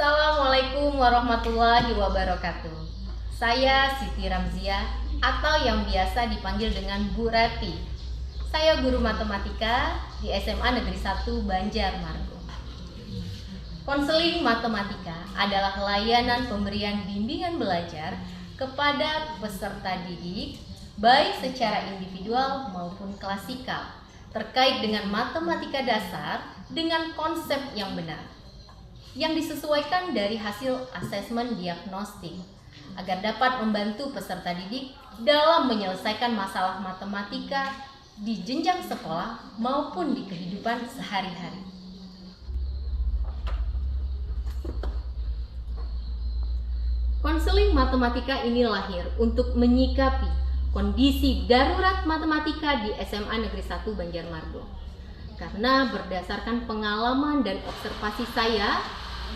Assalamualaikum warahmatullahi wabarakatuh. Saya Siti Ramzia atau yang biasa dipanggil dengan Bu Rati. Saya guru matematika di SMA Negeri 1 Banjarmargo. Konseling matematika adalah layanan pemberian bimbingan belajar kepada peserta didik baik secara individual maupun klasikal terkait dengan matematika dasar dengan konsep yang benar yang disesuaikan dari hasil asesmen diagnostik agar dapat membantu peserta didik dalam menyelesaikan masalah matematika di jenjang sekolah maupun di kehidupan sehari-hari. Konseling matematika ini lahir untuk menyikapi kondisi darurat matematika di SMA Negeri 1 Banjarmargo. Karena berdasarkan pengalaman dan observasi saya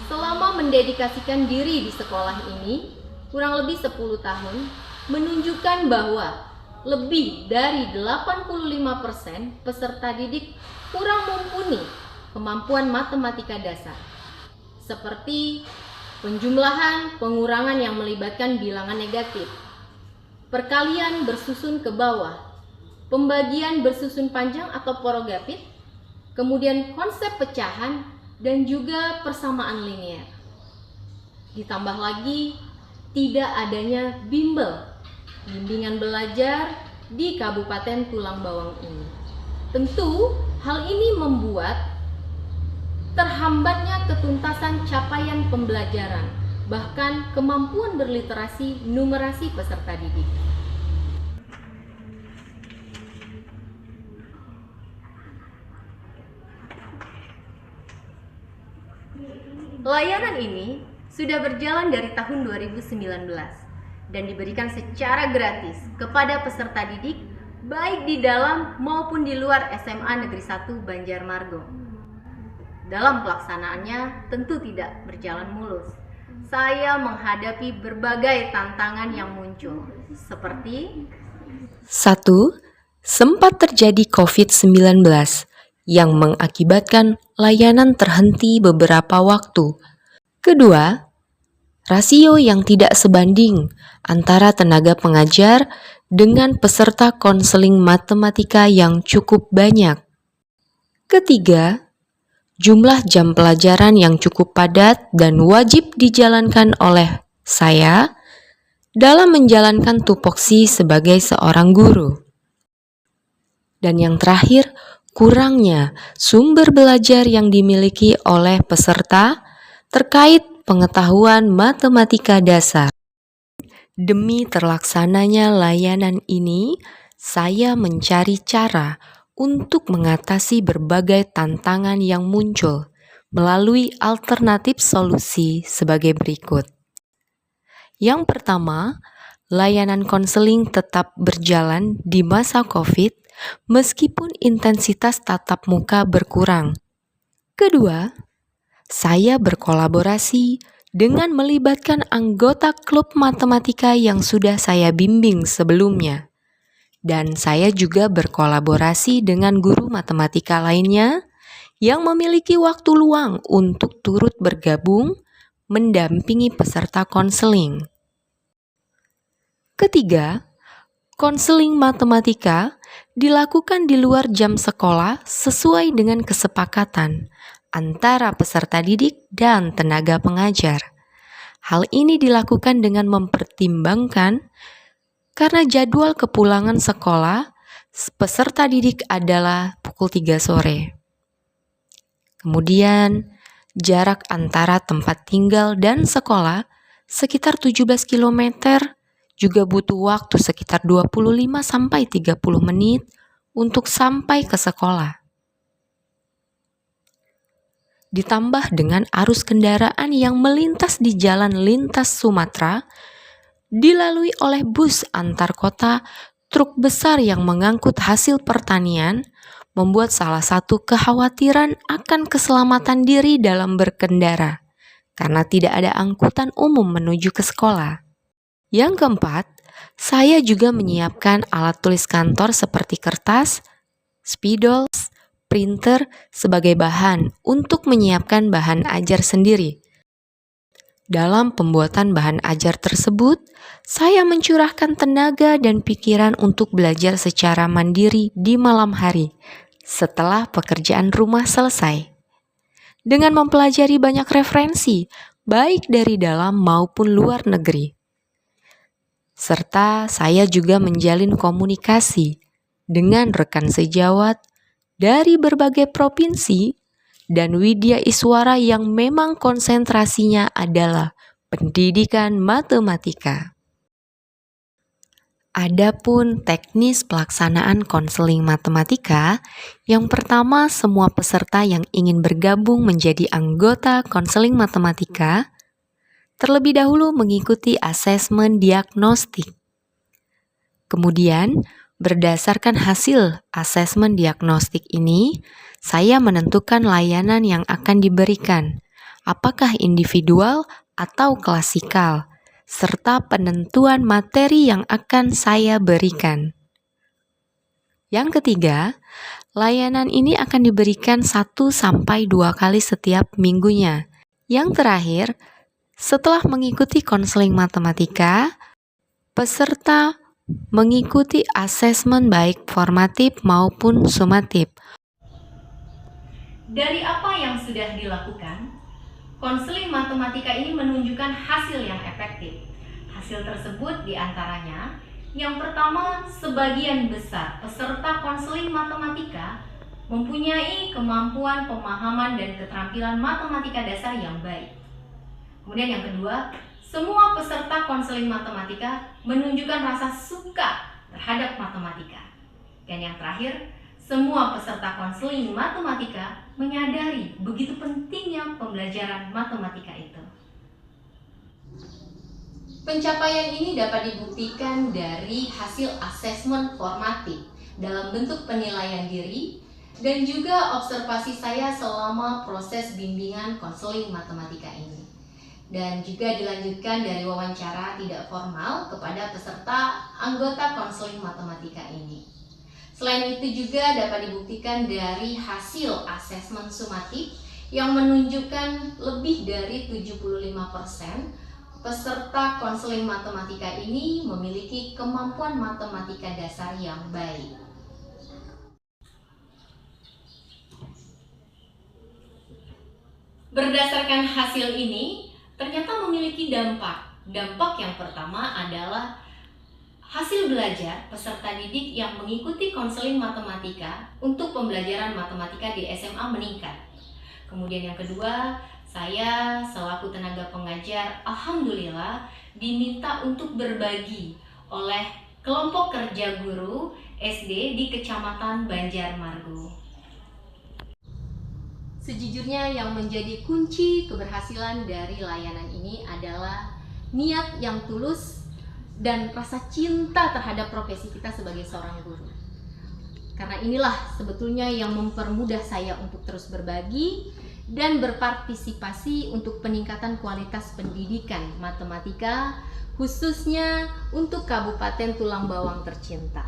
selama mendedikasikan diri di sekolah ini kurang lebih 10 tahun menunjukkan bahwa lebih dari 85% peserta didik kurang mumpuni kemampuan matematika dasar seperti penjumlahan, pengurangan yang melibatkan bilangan negatif, perkalian bersusun ke bawah, pembagian bersusun panjang atau porogapit, kemudian konsep pecahan dan juga persamaan linear. Ditambah lagi tidak adanya bimbel, bimbingan belajar di Kabupaten Tulang Bawang ini. Tentu hal ini membuat terhambatnya ketuntasan capaian pembelajaran, bahkan kemampuan berliterasi numerasi peserta didik. Layanan ini sudah berjalan dari tahun 2019 dan diberikan secara gratis kepada peserta didik baik di dalam maupun di luar SMA Negeri 1 Banjarmargo. Dalam pelaksanaannya tentu tidak berjalan mulus. Saya menghadapi berbagai tantangan yang muncul seperti 1. Sempat terjadi COVID-19 yang mengakibatkan layanan terhenti beberapa waktu. Kedua, rasio yang tidak sebanding antara tenaga pengajar dengan peserta konseling matematika yang cukup banyak. Ketiga, jumlah jam pelajaran yang cukup padat dan wajib dijalankan oleh saya dalam menjalankan tupoksi sebagai seorang guru. Dan yang terakhir, kurangnya sumber belajar yang dimiliki oleh peserta terkait pengetahuan matematika dasar. Demi terlaksananya layanan ini, saya mencari cara untuk mengatasi berbagai tantangan yang muncul melalui alternatif solusi sebagai berikut. Yang pertama, layanan konseling tetap berjalan di masa COVID meskipun intensitas tatap muka berkurang. Kedua, saya berkolaborasi dengan melibatkan anggota klub matematika yang sudah saya bimbing sebelumnya. Dan saya juga berkolaborasi dengan guru matematika lainnya yang memiliki waktu luang untuk turut bergabung mendampingi peserta konseling. Ketiga, konseling matematika dilakukan di luar jam sekolah sesuai dengan kesepakatan antara peserta didik dan tenaga pengajar. Hal ini dilakukan dengan mempertimbangkan karena jadwal kepulangan sekolah peserta didik adalah pukul 3 sore. Kemudian, jarak antara tempat tinggal dan sekolah sekitar 17 km juga butuh waktu sekitar 25-30 menit untuk sampai ke sekolah. Ditambah dengan arus kendaraan yang melintas di jalan lintas Sumatera, dilalui oleh bus antar kota, truk besar yang mengangkut hasil pertanian, membuat salah satu kekhawatiran akan keselamatan diri dalam berkendara, karena tidak ada angkutan umum menuju ke sekolah. Yang keempat, saya juga menyiapkan alat tulis kantor seperti kertas, spidol, printer sebagai bahan untuk menyiapkan bahan ajar sendiri. Dalam pembuatan bahan ajar tersebut, saya mencurahkan tenaga dan pikiran untuk belajar secara mandiri di malam hari setelah pekerjaan rumah selesai. Dengan mempelajari banyak referensi, baik dari dalam maupun luar negeri. Serta saya juga menjalin komunikasi dengan rekan sejawat dari berbagai provinsi dan widya iswara yang memang konsentrasinya adalah pendidikan matematika. Adapun teknis pelaksanaan konseling matematika, yang pertama semua peserta yang ingin bergabung menjadi anggota konseling matematika terlebih dahulu mengikuti asesmen diagnostik. Kemudian, berdasarkan hasil asesmen diagnostik ini, saya menentukan layanan yang akan diberikan, apakah individual atau klasikal, serta penentuan materi yang akan saya berikan. Yang ketiga, layanan ini akan diberikan 1-2 kali setiap minggunya. Yang terakhir, setelah mengikuti konseling matematika, peserta mengikuti asesmen baik formatif maupun sumatif. Dari apa yang sudah dilakukan, konseling matematika ini menunjukkan hasil yang efektif. Hasil tersebut diantaranya, yang pertama, sebagian besar peserta konseling matematika mempunyai kemampuan pemahaman dan keterampilan matematika dasar yang baik. Kemudian yang kedua, semua peserta konseling matematika menunjukkan rasa suka terhadap matematika. Dan yang terakhir, semua peserta konseling matematika menyadari begitu pentingnya pembelajaran matematika itu. Pencapaian ini dapat dibuktikan dari hasil asesmen formatif dalam bentuk penilaian diri dan juga observasi saya selama proses bimbingan konseling matematika ini. Dan juga dilanjutkan dari wawancara tidak formal kepada peserta anggota konseling matematika ini. Selain itu juga dapat dibuktikan dari hasil asesmen sumatif yang menunjukkan lebih dari 75% peserta konseling matematika ini memiliki kemampuan matematika dasar yang baik. Berdasarkan hasil ini, ternyata memiliki dampak. Dampak yang pertama adalah hasil belajar peserta didik yang mengikuti konseling matematika untuk pembelajaran matematika di SMA meningkat. Kemudian yang kedua, saya selaku tenaga pengajar, alhamdulillah diminta untuk berbagi oleh kelompok kerja guru SD di Kecamatan Banjarmargo. Sejujurnya yang menjadi kunci keberhasilan dari layanan ini adalah niat yang tulus dan rasa cinta terhadap profesi kita sebagai seorang guru. Karena inilah sebetulnya yang mempermudah saya untuk terus berbagi dan berpartisipasi untuk peningkatan kualitas pendidikan matematika, khususnya untuk Kabupaten Tulang Bawang tercinta.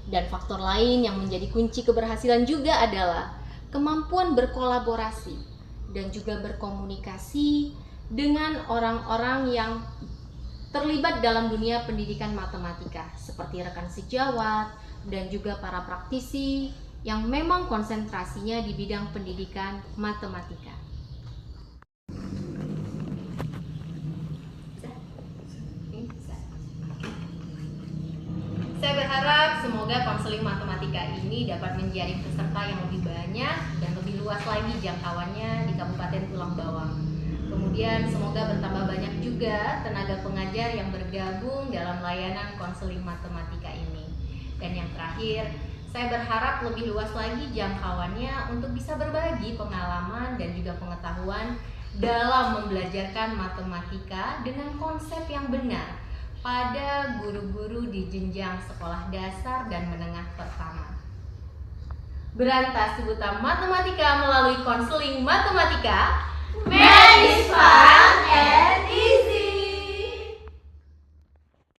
Dan faktor lain yang menjadi kunci keberhasilan juga adalah kemampuan berkolaborasi dan juga berkomunikasi dengan orang-orang yang terlibat dalam dunia pendidikan matematika seperti rekan sejawat dan juga para praktisi yang memang konsentrasinya di bidang pendidikan matematika. Saya berharap semoga konseling matematika ini dapat menjaring peserta yang lebih banyak dan lebih luas lagi jangkauannya di Kabupaten Tulang Bawang. Kemudian semoga bertambah banyak juga tenaga pengajar yang bergabung dalam layanan konseling matematika ini. Dan yang terakhir, saya berharap lebih luas lagi jangkauannya untuk bisa berbagi pengalaman dan juga pengetahuan dalam membelajarkan matematika dengan konsep yang benar pada guru-guru di jenjang sekolah dasar dan menengah pertama. Berantas sebutan matematika melalui konseling matematika, Medis Fun and